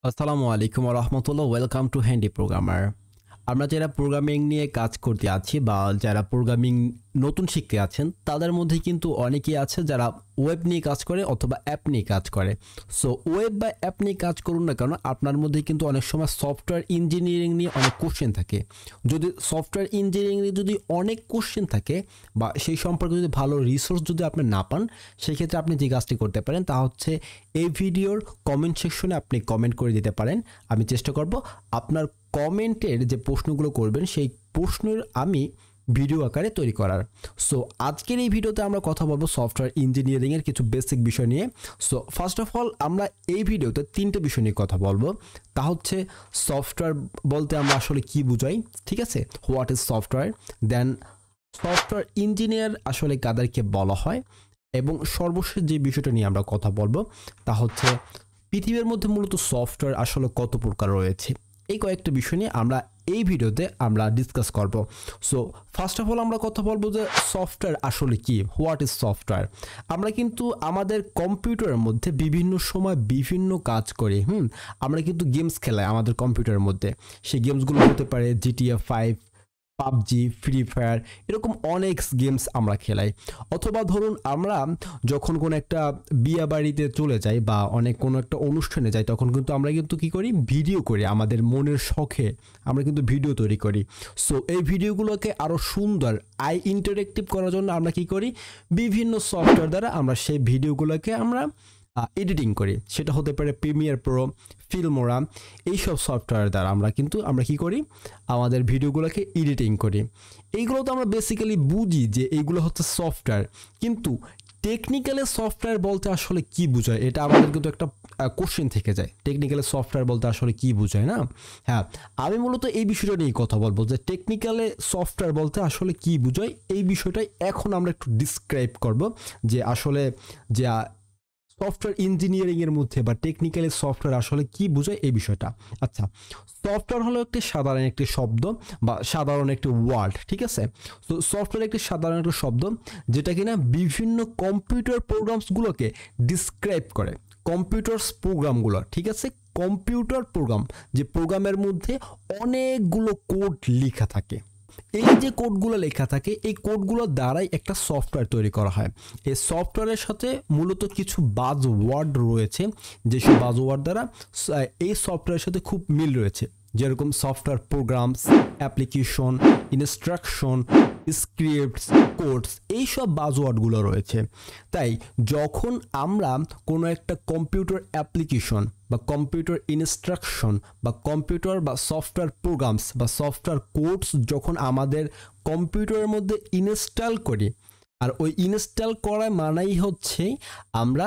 আসসালামু আলাইকুম ওয়া রাহমাতুল্লাহ। Welcome to handy programmer. আমরা যারা প্রোগ্রামিং নিয়ে কাজ করতে আছি বা যারা প্রোগ্রামিং নতুন শিখতে আছেন তাদের মধ্যে কিন্তু অনেকেই আছে যারা ওয়েব নিয়ে কাজ করে অথবা অ্যাপ নিয়ে কাজ করে। সো ওয়েব বা অ্যাপ নিয়ে কাজ করুন না কেন, আপনার মধ্যে কিন্তু অনেক সময় সফটওয়্যার ইঞ্জিনিয়ারিং নিয়ে অনেক কোশ্চেন থাকে। যদি সফটওয়্যার ইঞ্জিনিয়ারিং নিয়ে যদি অনেক কোশ্চেন থাকে বা সেই সম্পর্কে যদি ভালো রিসোর্স যদি আপনি না পান, সেক্ষেত্রে আপনি যে কাজটি করতে পারেন তা হচ্ছে এই ভিডিওর কমেন্ট সেকশনে আপনি কমেন্ট করে দিতে পারেন। আমি চেষ্টা করব আপনার কমেন্টের যে প্রশ্নগুলো করবেন সেই প্রশ্নের আমি ভিডিও আকারে তৈরি করার। সো আজকের এই ভিডিওতে আমরা কথা বলবো সফটওয়্যার ইঞ্জিনিয়ারিংয়ের কিছু বেসিক বিষয় নিয়ে। সো ফার্স্ট অফ অল আমরা এই ভিডিওতে তিনটে বিষয় নিয়ে কথা বলবো। তা হচ্ছে সফটওয়্যার বলতে আমরা আসলে কি বুঝাই, ঠিক আছে, what is software, then software engineer আসলে কাদেরকে বলা হয়, এবং সর্বশেষ যে বিষয়টা নিয়ে আমরা কথা বলবো তা হচ্ছে পৃথিবীর মধ্যে মূলত সফটওয়্যার আসলে কত প্রকার রয়েছে। এই কয়েকটা বিষয় নিয়ে আমরা এই ভিডিওতে আমরা ডিসকাস করব। সো ফার্স্ট অফ অল আমরা কথা বলবো যে সফটওয়্যার আসলে কি, হোয়াট ইজ সফটওয়্যার। আমরা কিন্তু আমাদের কম্পিউটারের মধ্যে বিভিন্ন সময় বিভিন্ন কাজ করি। আমরা কিন্তু গেমস খেলাই আমাদের কম্পিউটারের মধ্যে। সেই গেমসগুলো হতে পারে GTA 5, পাবজি, ফ্রি ফায়ার, এরকম অনেক গেমস আমরা খেলাই। অথবা ধরুন আমরা যখন কোনো একটা বিয়ে বাড়িতে চলে যাই বা অনেক কোনো একটা অনুষ্ঠানে যাই, তখন কিন্তু আমরা কিন্তু কী করি, ভিডিও করি। আমাদের মনের শখে আমরা কিন্তু ভিডিও তৈরি করি। সো এই ভিডিওগুলোকে আরও সুন্দর ইন্টারেক্টিভ করার জন্য আমরা কী করি, বিভিন্ন সফটওয়্যার দ্বারা আমরা সেই ভিডিওগুলোকে আমরা এডিটিং করি। সেটা হতে পারে প্রিমিয়ার প্রো, ফিল্মোরা, এইসব সফটওয়্যার দ্বারা আমরা কি করি, আমাদের ভিডিওগুলোকে এডিটিং করি। এইগুলো তো আমরা বেসিক্যালি বুঝি যে এইগুলো হচ্ছে সফটওয়্যার, কিন্তু টেকনিক্যালি সফটওয়্যার বলতে আসলে কি বোঝায়, এটা আমাদের কিন্তু একটা কোশ্চেন থেকে যায়। টেকনিক্যালি সফটওয়্যার বলতে আসলে কি বোঝায় না। হ্যাঁ, আমি মূলত এই বিষয়টা নিয়ে কথা বলবো যে টেকনিক্যালি সফটওয়্যার বলতে আসলে কি বোঝায়। এই বিষয়টাই এখন আমরা একটু ডিসক্রাইব করব যে আসলে যে সফটওয়্যার ইঞ্জিনিয়ারিংয়ের মধ্যে বা টেকনিক্যালি সফটওয়্যার আসলে কি বোঝায় এই বিষয়টা। আচ্ছা, সফটওয়্যার হলো একটি সাধারণ একটি শব্দ বা সাধারণ একটি ওয়ার্ড, ঠিক আছে। তো সফটওয়্যার একটি সাধারণ একটি শব্দ যেটা কিনা বিভিন্ন কম্পিউটার প্রোগ্রামসগুলোকে ডিসক্রাইব করে। কম্পিউটারস প্রোগ্রামগুলো, ঠিক আছে, কম্পিউটার প্রোগ্রাম, যে প্রোগ্রামের মধ্যে অনেকগুলো কোড লেখা থাকে। এই যে কোডগুলো লেখা থাকে, এই কোডগুলোর দ্বারাই একটা সফটওয়্যার তৈরি করা হয়। এই সফটওয়্যারের সাথে মূলত কিছু বাজ ওয়ার্ড রয়েছে, যেসব বাজ ওয়ার্ড দ্বারা এই সফটওয়্যারের সাথে খুব মিল রয়েছে, যেরকম software programs, application, instruction, scripts, codes, এইসব বাজওয়ার্ডগুলো রয়েছে। তাই যখন আমরা কোনো একটা কম্পিউটার অ্যাপ্লিকেশন বা কম্পিউটার ইনস্ট্রাকশন বা কম্পিউটার বা সফটওয়্যার প্রোগ্রামস বা সফটওয়্যার কোডস যখন আমাদের কম্পিউটারের মধ্যে ইনস্টল করি, আর ওই ইনস্টল করা মানেই হচ্ছে আমরা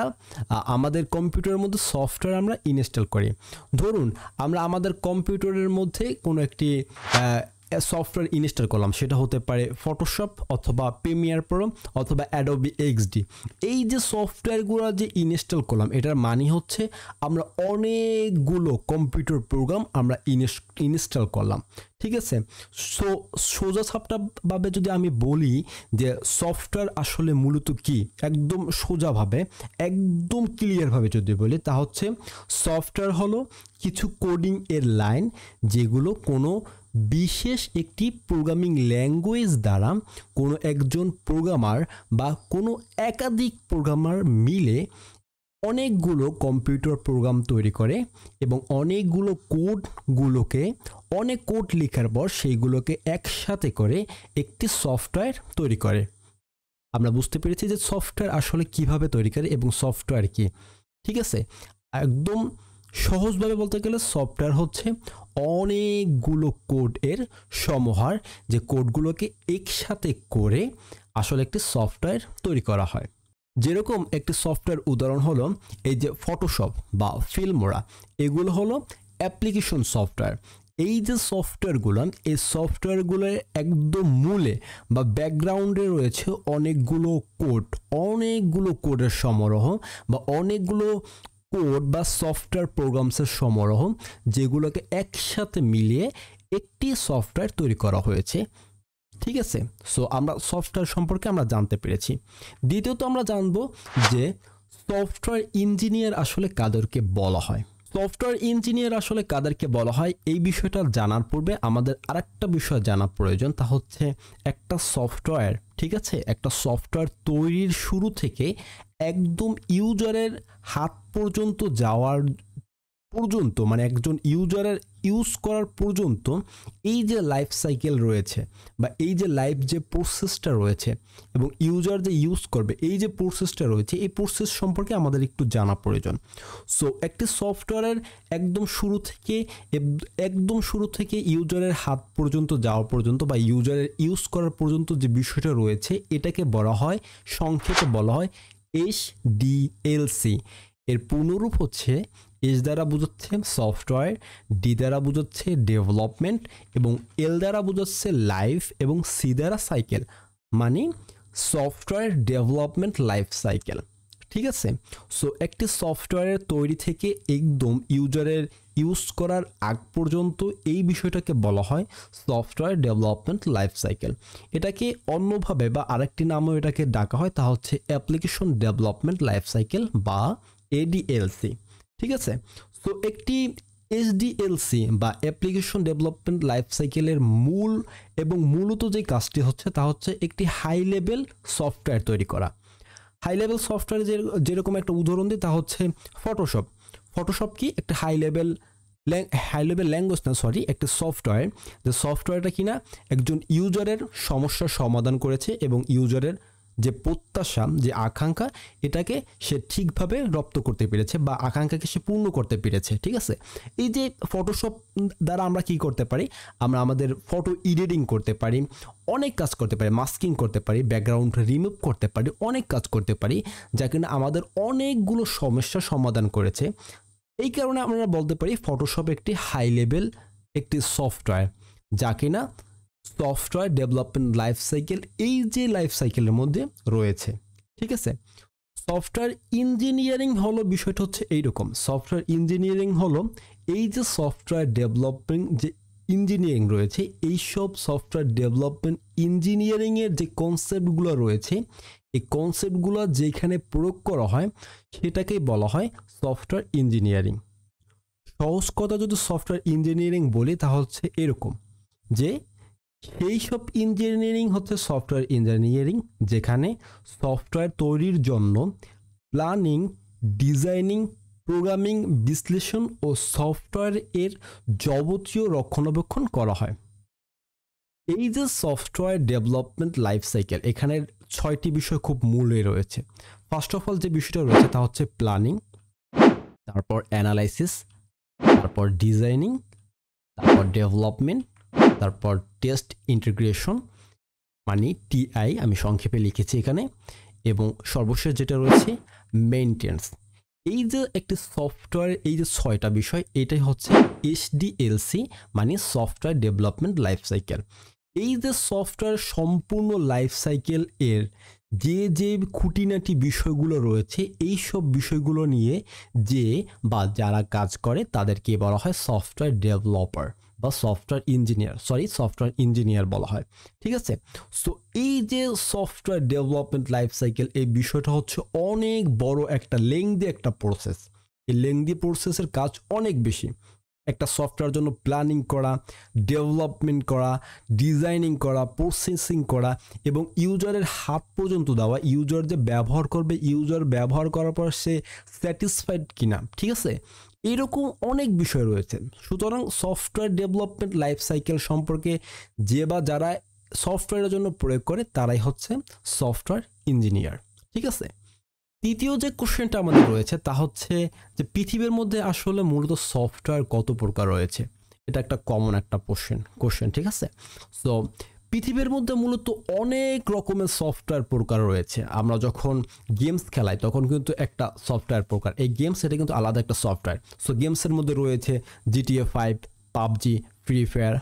আমাদের কম্পিউটারের মধ্যে সফটওয়্যার আমরা ইনস্টল করি। ধরুন আমরা আমাদের কম্পিউটারের মধ্যে কোনো একটি সফটওয়্যার ইনস্টল করলাম, সেটা হতে পারে ফটোশপ অথবা প্রিমিয়ার প্রো অথবা অ্যাডোবি এক্সডি। এই যে সফটওয়্যারগুলো যে ইনস্টল করলাম, এটার মানে হচ্ছে আমরা অনেকগুলো কম্পিউটার প্রোগ্রাম আমরা ইনস্টল করলাম, ঠিক আছে। সো সোজা সাপটাভাবে যদি আমি বলি যে সফটওয়্যার আসলে মূলত কি, একদম সোজাভাবে একদম ক্লিয়ারভাবে যদি বলি, তা হচ্ছে সফটওয়্যার হলো কিছু কোডিং এর লাইন যেগুলো কোনো বিশেষ একটি প্রোগ্রামিং ল্যাঙ্গুয়েজ দ্বারা কোনো একজন প্রোগ্রামার বা কোনো একাধিক প্রোগ্রামার মিলে অনেকগুলো কম্পিউটার প্রোগ্রাম তৈরি করে এবং অনেকগুলো কোডগুলোকে অনেক কোড লেখার পর সেইগুলোকে একসাথে করে একটি সফটওয়্যার তৈরি করে। আমরা বুঝতে পেরেছি যে সফটওয়্যার আসলে কিভাবে তৈরি করে এবং সফটওয়্যার কি, ঠিক আছে। একদম সহজভাবে বলতে গেলে সফটওয়্যার হচ্ছে অনেকগুলো কোড এর সমাহার, যে কোডগুলোকে একসাথে করে আসলে একটি সফটওয়্যার তৈরি করা হয়। যেরকম একটি সফটওয়্যার উদাহরণ হলো এই যে ফটোশপ বা ফিল্মোরা, এগুলো হলো অ্যাপ্লিকেশন সফটওয়্যার। এই যে সফটওয়্যারগুলো, এই সফটওয়্যারগুলোর একদম মূলে বা ব্যাকগ্রাউন্ডে রয়েছে অনেকগুলো কোডের সমারোহ বা অনেকগুলো কোড বা সফটওয়্যার প্রোগ্রামসের সমারোহ, যেগুলোকে একসাথে মিলিয়ে একটি সফটওয়্যার তৈরি করা হয়েছে, ঠিক আছে। সো আমরা সফটওয়্যার সম্পর্কে আমরা জানতে পেরেছি। দ্বিতীয়ত আমরা জানবো যে সফটওয়্যার ইঞ্জিনিয়ার আসলে কাদেরকে বলা হয়। সফটওয়্যার ইঞ্জিনিয়ার আসলে কাদেরকে বলা হয় এই বিষয়টা জানার পূর্বে আমাদের আরেকটা বিষয় জানা প্রয়োজন, তা হচ্ছে একটা সফটওয়্যার, ঠিক আছে, একটা সফটওয়্যার তৈরির শুরু থেকে একদম ইউজারের হাত পর্যন্ত যাওয়ার পর্যন্ত, মানে একজন ইউজারের ইউজ করার পর্যন্ত এই যে লাইফ সাইকেল রয়েছে বা এই যে লাইফ যে প্রসেসটা রয়েছে এবং ইউজার যে ইউজ করবে এই যে প্রসেসটা রয়েছে, এই প্রসেস সম্পর্কে আমাদের একটু জানা প্রয়োজন। সো একটি সফটওয়্যারের একদম শুরু থেকে ইউজারের হাত পর্যন্ত যাওয়া পর্যন্ত বা ইউজারের ইউজ করার পর্যন্ত যে বিষয়টা রয়েছে এটাকে বলা হয়, সংক্ষেপে বলা হয় HDLC। এর পূর্ণরূপ হচ্ছে এস দ্বারা বোঝাচ্ছে সফটওয়্যার, ডি দ্বারা বোঝাচ্ছে ডেভেলপমেন্ট এবং এল দ্বারা বোঝাচ্ছে লাইফ এবং সি দ্বারা সাইকেল, মানে সফটওয়্যার ডেভেলপমেন্ট লাইফ সাইকেল। ঠিক আছে, সো একটি সফটওয়্যারের তৈরি থেকে একদম ইউজারের ইউজ করার আগ পর্যন্ত এই বিষয়টাকে বলা হয় সফটওয়্যার ডেভেলপমেন্ট লাইফ সাইকেল। এটাকে অন্যভাবে বা আরেকটি নামও এটাকে ডাকা হয়, তা হচ্ছে অ্যাপ্লিকেশন ডেভেলপমেন্ট লাইফ সাইকেল বা ADLC। ঠিক আছে, সো একটি HDLC বা অ্যাপ্লিকেশন ডেভেলপমেন্ট লাইফ সাইকেলের মূলত যে কাজটি হচ্ছে তা হচ্ছে একটি হাই লেভেল সফটওয়্যার তৈরি করা। হাই লেভেল সফটওয়্যার যেরকম একটা উদাহরণ দিই তা হচ্ছে ফটোশপ কি একটা হাই লেভেল ল্যাঙ্গুয়েজ না, সরি, একটা সফটওয়্যার, যে সফটওয়্যারটা কিনা একজন ইউজারের সমস্যার সমাধান করেছে এবং ইউজারের যে প্রত্যাশা, যে আকাঙ্ক্ষা, এটাকে সে ঠিকভাবে রপ্ত করতে পেরেছে বা আকাঙ্ক্ষাকে সে পূর্ণ করতে পেরেছে। ঠিক আছে, এই যে ফটোশপ দ্বারা আমরা কি করতে পারি, আমরা আমাদের ফটো এডিটিং করতে পারি, অনেক কাজ করতে পারি, মাস্কিং করতে পারি, ব্যাকগ্রাউন্ড রিমুভ করতে পারি, অনেক কাজ করতে পারি, যা কিনা আমাদের অনেকগুলো সমস্যার সমাধান করেছে। এই কারণে আমরা বলতে পারি ফটোশপ একটি হাই লেভেল একটি সফটওয়্যার, যা কিনা সফটওয়্যার ডেভেলপমেন্ট লাইফ সাইকেল এই যে লাইফ সাইকেলের মধ্যে রয়েছে। ঠিক আছে, সফটওয়্যার ইঞ্জিনিয়ারিং হলো বিষয়টা হচ্ছে এইরকম, সফটওয়্যার ইঞ্জিনিয়ারিং হলো এই যে সফটওয়্যার ডেভেলপিং যে ইঞ্জিনিয়ারিং রয়েছে, এইসব সফটওয়্যার ডেভেলপমেন্ট ইঞ্জিনিয়ারিংয়ের যে কনসেপ্টগুলো রয়েছে, এই কনসেপ্টগুলো যেখানে প্রয়োগ করা হয় সেটাকেই বলা হয় সফটওয়্যার ইঞ্জিনিয়ারিং। সহজ কথা যদি সফটওয়্যার ইঞ্জিনিয়ারিং বলি তা হচ্ছে এরকম যে সেই সব ইঞ্জিনিয়ারিং হচ্ছে সফটওয়্যার ইঞ্জিনিয়ারিং যেখানে সফটওয়্যার তৈরির জন্য প্ল্যানিং, ডিজাইনিং, প্রোগ্রামিং, বিশ্লেষণ ও সফটওয়্যার এর যাবতীয় রক্ষণাবেক্ষণ করা হয়। এই যে সফটওয়্যার ডেভেলপমেন্ট লাইফ সাইকেল, এখানে 6টি বিষয় খুব মূলে রয়েছে। ফার্স্ট অফ অল যে বিষয়টা রয়েছে তা হচ্ছে প্ল্যানিং, তারপর অ্যানালাইসিস, তারপর ডিজাইনিং, তারপর ডেভেলপমেন্ট, তারপর টেস্ট ইন্টিগ্রেশন মানে TI আমি সংক্ষেপে লিখেছি এখানে, এবং সর্বশেষ যেটা রয়েছে মেইনটেন্স। এই যে একটি সফটওয়্যার এই যে 6টা বিষয়, এটাই হচ্ছে HDLC মানে সফটওয়্যার ডেভেলপমেন্ট লাইফ সাইকেল। এই যে সফটওয়্যার সম্পূর্ণ লাইফ সাইকেল এর যে খুঁটিনাটি বিষয়গুলো রয়েছে, এই সব বিষয়গুলো নিয়ে যারা কাজ করে তাদেরকে বলা হয় সফটওয়্যার ডেভেলপার বা সফটওয়্যার ইঞ্জিনিয়ার বলা হয়। ঠিক আছে, সো এই যে সফটওয়্যার ডেভেলপমেন্ট লাইফ সাইকেল, এই বিষয়টা হচ্ছে অনেক বড় একটা লেংদি একটা প্রসেস। এই লেংদি প্রসেসের কাজ অনেক বেশি। একটা সফটওয়্যার জন্য প্ল্যানিং করা, ডেভেলপমেন্ট করা, ডিজাইনিং করা, প্রসেসিং করা এবং ইউজারের হাত পর্যন্ত দেওয়া, ইউজার যে ব্যবহার করবে, ইউজার ব্যবহার করার পর সে স্যাটিসফাইড কিনা। ঠিক আছে, এরকম অনেক বিষয় রয়েছে। সুতরাং সফটওয়্যার ডেভেলপমেন্ট লাইফ সাইকেল সম্পর্কে যারা সফটওয়্যারের জন্য প্রয়োগ করে তারাই হচ্ছে সফটওয়্যার ইঞ্জিনিয়ার। ঠিক আছে, তৃতীয় যে কোশ্চেনটা আমাদের রয়েছে তা হচ্ছে যে পৃথিবীর মধ্যে আসলে মূলত সফটওয়্যার কত প্রকার রয়েছে। এটা একটা কমন একটা কোশ্চেন। ঠিক আছে, সো পৃথিবীর মধ্যে মূলত অনেক রকমের সফটওয়্যার প্রকার রয়েছে। আমরা যখন গেমস খেলাই তখন কিন্তু একটা সফটওয়্যার প্রকার, এই গেমস এটা কিন্তু আলাদা একটা সফটওয়্যার। সো গেমসের মধ্যে রয়েছে GTA 5, PUBG, free fire,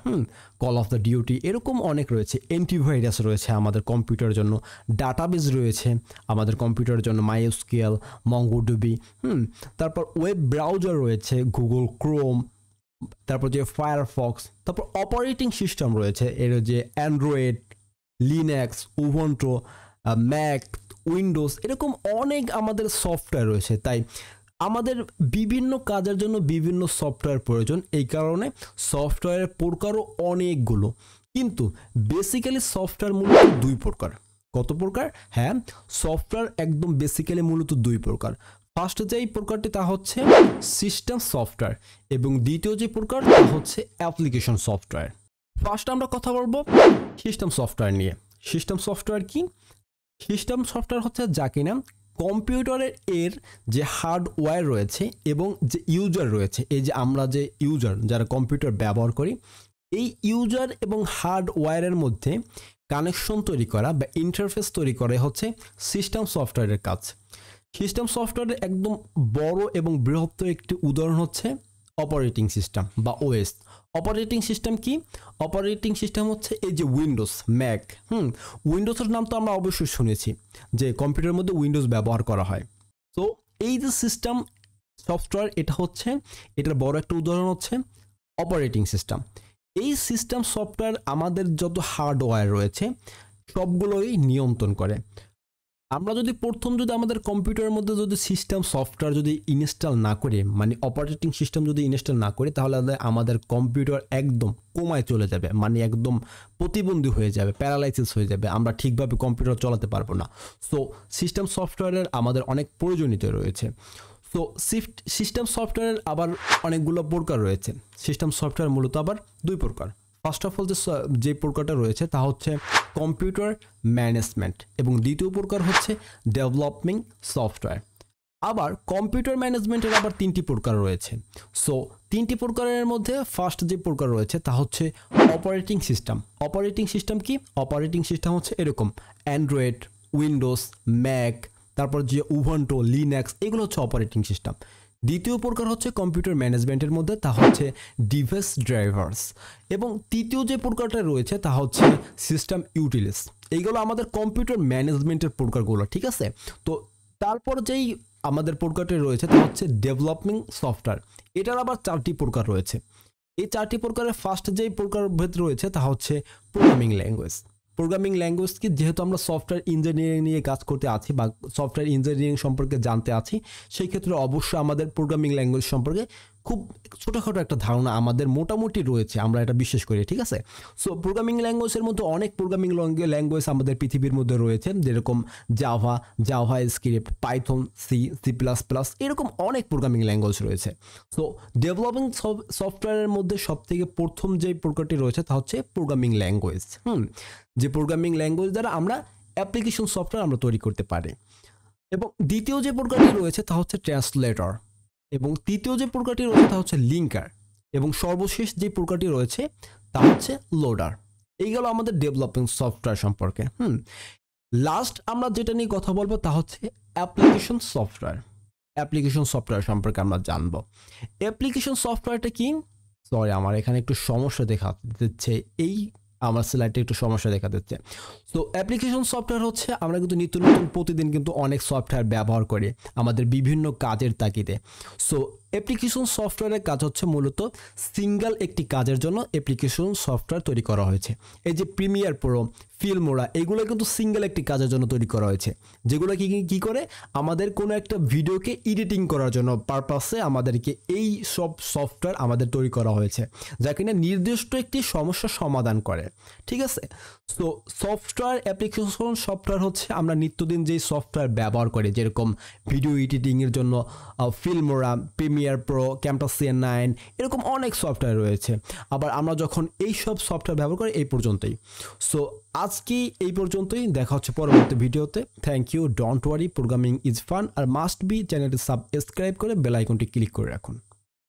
call of the duty, এরকম অনেক রয়েছে। অ্যান্টিভাইরাস রয়েছে আমাদের কম্পিউটারের জন্য, ডাটাবেস রয়েছে আমাদের কম্পিউটারের জন্য, MySQL, MongoDB, তারপর ওয়েব ব্রাউজার রয়েছে গুগল ক্রোম, তারপর যে ফায়ারফক্স, তারপর অপারেটিং সিস্টেম রয়েছে এর যে Android, Linux, Ubuntu, Mac, Windows, এরকম অনেক আমাদের সফটওয়্যার রয়েছে। তাই আমাদের বিভিন্ন কাজের জন্য বিভিন্ন সফটওয়্যার প্রয়োজন, এই কারণে সফটওয়্যারের প্রকারও অনেকগুলো, কিন্তু বেসিক্যালি সফটওয়্যার মূলত দুই প্রকার। কত প্রকার? হ্যাঁ, সফটওয়্যার একদম বেসিক্যালি মূলত দুই প্রকার। ফার্স্ট যেই প্রকারটি তা হচ্ছে সিস্টেম সফটওয়্যার এবং দ্বিতীয় যে প্রকার তা হচ্ছে অ্যাপ্লিকেশন সফটওয়্যার। ফার্স্ট আমরা কথা বলবো সিস্টেম সফটওয়্যার নিয়ে। সিস্টেম সফটওয়্যার কি? সিস্টেম সফটওয়্যার হচ্ছে যা কিনা কম্পিউটারের এর যে হার্ডওয়্যার রয়েছে এবং যে ইউজার রয়েছে, এই যে আমরা যে ইউজার যারা কম্পিউটার ব্যবহার করি, এই ইউজার এবং হার্ডওয়্যারের মধ্যে কানেকশন তৈরি করা বা ইন্টারফেস তৈরি করা হচ্ছে সিস্টেম সফটওয়্যারের কাজ। সিস্টেম সফটওয়্যারের একদম বড় এবং বৃহত্তর একটি উদাহরণ হচ্ছে অপারেটিং সিস্টেম বা ওএস। অপারেটিং সিস্টেম কি? অপারেটিং সিস্টেম হচ্ছে এই যে উইন্ডোজ, ম্যাক। উইন্ডোজের নাম তো আমরা অবশ্যই শুনেছি যে কম্পিউটারের মধ্যে উইন্ডোজ ব্যবহার করা হয়। তো এই যে সিস্টেম সফটওয়্যার, এটা হচ্ছে এটার বড় একটা উদাহরণ হচ্ছে অপারেটিং সিস্টেম। এই সিস্টেম সফটওয়্যার আমাদের যত হার্ডওয়্যার রয়েছে সবগুলোই নিয়ন্ত্রণ করে। আমরা যদি আমাদের কম্পিউটারের মধ্যে যদি সিস্টেম সফটওয়্যার যদি ইনস্টল না করে, মানে অপারেটিং সিস্টেম যদি ইনস্টল না করে, তাহলে আমাদের কম্পিউটার একদম কোমায় চলে যাবে, মানে একদম প্রতিবন্ধী হয়ে যাবে, প্যারালাইসিস হয়ে যাবে, আমরা ঠিকভাবে কম্পিউটার চালাতে পারবো না। সো সিস্টেম সফটওয়্যারের আমাদের অনেক প্রয়োজনীয়তা রয়েছে। সো সিস্টেম সফটওয়্যারের আবার অনেকগুলো প্রকার রয়েছে। সিস্টেম সফটওয়্যার মূলত আবার দুই প্রকার। ফার্স্ট অফ অল যে প্রকারটা রয়েছে তা হচ্ছে কম্পিউটার ম্যানেজমেন্ট এবং দ্বিতীয় প্রকার হচ্ছে ডেভেলপিং সফটওয়্যার। আবার কম্পিউটার ম্যানেজমেন্টের আবার তিনটি প্রকার রয়েছে। সো তিনটি প্রকারের মধ্যে ফার্স্ট যে প্রকার রয়েছে তা হচ্ছে অপারেটিং সিস্টেম। অপারেটিং সিস্টেম কি? অপারেটিং সিস্টেম হচ্ছে এরকম অ্যান্ড্রয়েড, উইন্ডোজ, ম্যাক, তারপর যে উবুন্টু, লিনাক্স, এগুলো হচ্ছে অপারেটিং সিস্টেম। দ্বিতীয় প্রকার হচ্ছে কম্পিউটার ম্যানেজমেন্টের মধ্যে তা হচ্ছে ডিভাইস ড্রাইভার্স এবং তৃতীয় যে প্রকারটা রয়েছে তা হচ্ছে সিস্টেম ইউটিলিটিস। এইগুলো আমাদের কম্পিউটার ম্যানেজমেন্টের প্রকারগুলো, ঠিক আছে? তো তারপর যেই আমাদের প্রকারটি রয়েছে তা হচ্ছে ডেভেলপিং সফটওয়্যার। এটার আবার চারটি প্রকার রয়েছে। এই চারটি প্রকারের ফার্স্ট যেই প্রকার ভেদ রয়েছে তা হচ্ছে প্রোগ্রামিং ল্যাঙ্গুয়েজ। প্রোগ্রামিং ল্যাঙ্গুয়েজ কি? যেহেতু আমরা সফটওয়্যার ইঞ্জিনিয়ারিং নিয়ে কাজ করতে আছি বা সফটওয়্যার ইঞ্জিনিয়ারিং সম্পর্কে জানতে আছি, সেই ক্ষেত্রে অবশ্যই আমাদের প্রোগ্রামিং ল্যাঙ্গুয়েজ সম্পর্কে খুব ছোটোখাটো একটা ধারণা আমাদের মোটামুটি রয়েছে, আমরা এটা বিশ্বাস করি, ঠিক আছে? সো প্রোগ্রামিং ল্যাঙ্গুয়েজের মধ্যে অনেক প্রোগ্রামিং ল্যাঙ্গুয়েজ আমাদের পৃথিবীর মধ্যে রয়েছে, যেরকম JavaScript, Python, C plus plus, এরকম অনেক প্রোগ্রামিং ল্যাঙ্গুয়েজ রয়েছে। সো ডেভেলপিং সফটওয়্যারের মধ্যে সবথেকে প্রথম যে প্রকারটি রয়েছে তা হচ্ছে প্রোগ্রামিং ল্যাঙ্গুয়েজ। যে প্রোগ্রামিং ল্যাঙ্গুয়েজ দ্বারা আমরা অ্যাপ্লিকেশন সফটওয়্যার আমরা তৈরি করতে পারি। এবং দ্বিতীয় যে প্রকারটি রয়েছে তা হচ্ছে ট্রান্সলেটর এবং তৃতীয় যে প্রকারটি রয়েছে তা হচ্ছে লিঙ্কার এবং সর্বশেষ যে প্রকারটি রয়েছে তা হচ্ছে লোডার। এইগুলো আমাদের ডেভেলপিং সফটওয়্যার সম্পর্কে। লাস্ট আমরা যেটা নিয়ে কথা বলবো তা হচ্ছে অ্যাপ্লিকেশন সফটওয়্যার। অ্যাপ্লিকেশন সফটওয়্যার সম্পর্কে আমরা জানবো। অ্যাপ্লিকেশন সফটওয়্যারটা কি? সরি, আমার এখানে একটু সমস্যা দেখা দিচ্ছে, আমার স্লাইডে একটু সমস্যা দেখা দিচ্ছে। তো অ্যাপ্লিকেশন সফটওয়্যার হচ্ছে আমরা কিন্তু নিত্য নতুন প্রতিদিন কিন্তু অনেক সফটওয়্যার ব্যবহার করি আমাদের বিভিন্ন কাজের তাগিদে। সো অ্যাপ্লিকেশন সফটওয়্যারের কাজ হচ্ছে মূলত সিঙ্গেল একটি কাজের জন্য অ্যাপ্লিকেশন সফটওয়্যার তৈরি করা হয়েছে। এই যে প্রিমিয়ার প্রো, ফিল্মোরা, এগুলো কিন্তু সিঙ্গেল একটি কাজের জন্য তৈরি করা হয়েছে, যেগুলো কি করে আমাদের কোনো একটা ভিডিওকে এডিটিং করার জন্য পারপাসে আমাদেরকে এই সব সফটওয়্যার আমাদের তৈরি করা হয়েছে, যা কিনা নির্দিষ্ট একটি সমস্যার সমাধান করে, ঠিক আছে? সো সফটওয়্যার অ্যাপ্লিকেশন সফটওয়্যার হচ্ছে আমরা নিত্যদিন যেই সফটওয়্যার ব্যবহার করি, যেরকম ভিডিও এডিটিংয়ের জন্য ফিল্মোরা, প্রিমিয়ার প্রো, ক্যামটাসিয়া 9, এরকম অনেক সফটওয়্যার রয়েছে। আবার আমরা যখন এই সব সফটওয়্যার ব্যবহার করি এই পর্যন্তই। সো আজকে এই পর্যন্তই, দেখা হচ্ছে পরবর্তী ভিডিওতে। Thank you. Don't worry, programming is fun. আর মাস্ট বি চ্যানেলটি সাবস্ক্রাইব করে বেল আইকনটি ক্লিক করে রাখুন।